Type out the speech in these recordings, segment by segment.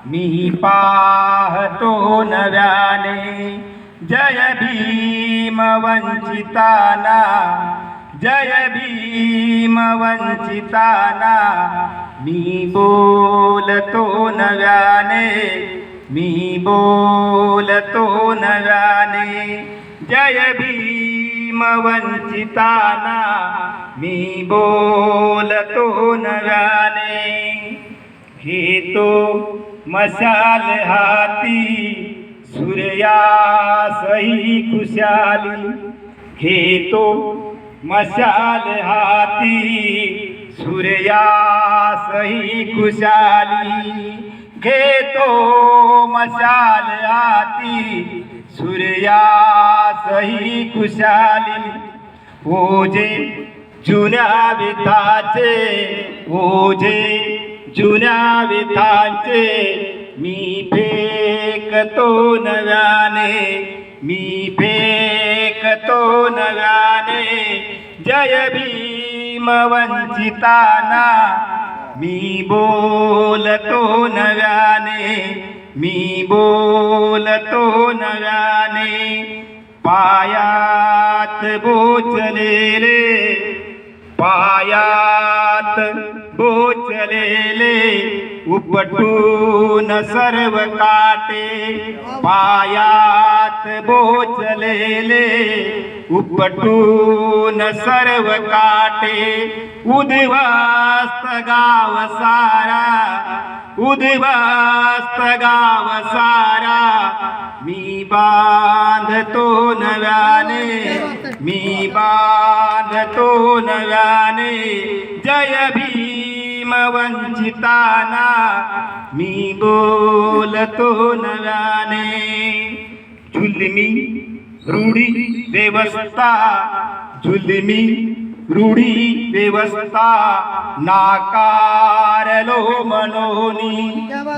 मी पाहतो नव्याने जय भीम वंचिताना, जय भीम वंचिताना. मी बोलतो नव्याने, मी बोलतो नव्याने जय भीम वंचिताना, मी बोलतो नव्याने. घेतो मशाल हाती सूर्यासही खुशाली, घेतो मशाल हाती सूर्यासही खुशाली, घेतो मशाल हाती सूर्यासही खुशाली. ओझे जुन्या विठाचे, ओझे जुन्या विठाचे मी फेकतो नव्याने, मी फेकतो नव्याने जय भीम वंचिताना. मी बोलतो नव्याने, मी बोलतो नव्याने. पायात बोचलेले, पायात बोचलेले उपटून सर्व काटे, पायात बोचलेले उपटून सर्व काटे. उद्ध्वस्त गाव सारा, उद्ध्वस्त गाव सारा मी बांधतो नव्याने, मी बांधतो नव्याने जय भीम वंचिताना. मी बोलतो नव्याने. जुलमी रूढी व्यवस्था, जुलमी रूढी व्यवस्था नाकारलो मनोनी,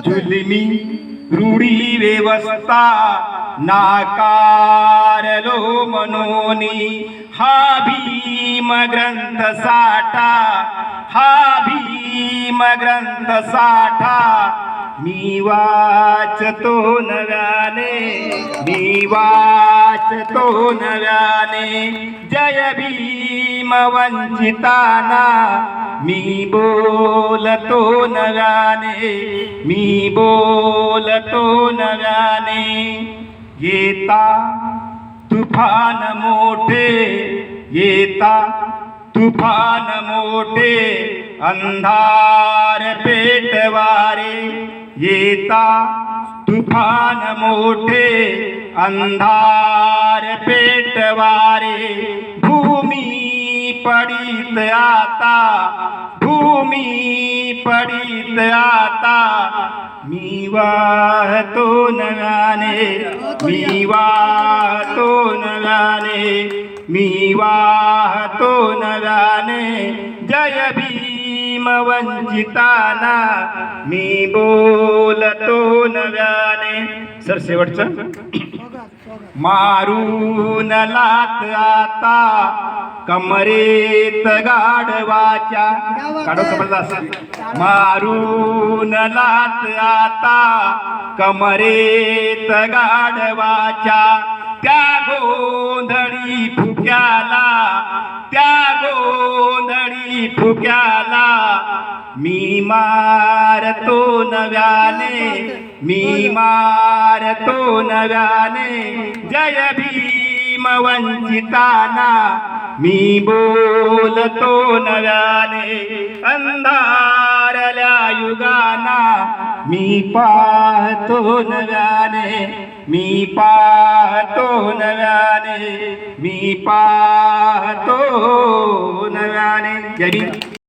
जुलमी रूढी व्यवस्था नाकारलो मनोनी. हा भीम ग्रंथ साठा, हा भीम ग्रंथ साठा मी वाचतो नव्याने, मी वाचतो नव्याने जय भीम वंचिताना. मी बोलतो नव्याने, मी बोलतो नव्याने. येता तुफान मोठे, येता तुफान मोठे अंधार पेटवारे, येता तुफान मोठे अंधार पेटवारे. भूमी पडित आता, भूमी पडित आता मी वाहतो नव्याने, मी वाहतो नव्याने, मी वाहतो नव्याने जय भीम वंचिताना. मी बोलतो नव्याने. सर शेवटचं. मारून लात आता कमरेत गाढवाच्या, काढो जबरदस्त. मारून लात आता कमरेत गाढवाच्या, त्या गोंधळी फुक्याला, त्या गोंधळी फुक्याला मी मारतो नव्याने, मी मारतो नव्याने जय भीम वंचिताना. मी बोलतो नव्याने अंधारल्या युगाना. मी पाहतो नव्याने, मी पाहतो नव्याने, मी पाहतो नव्याने. जय भीम.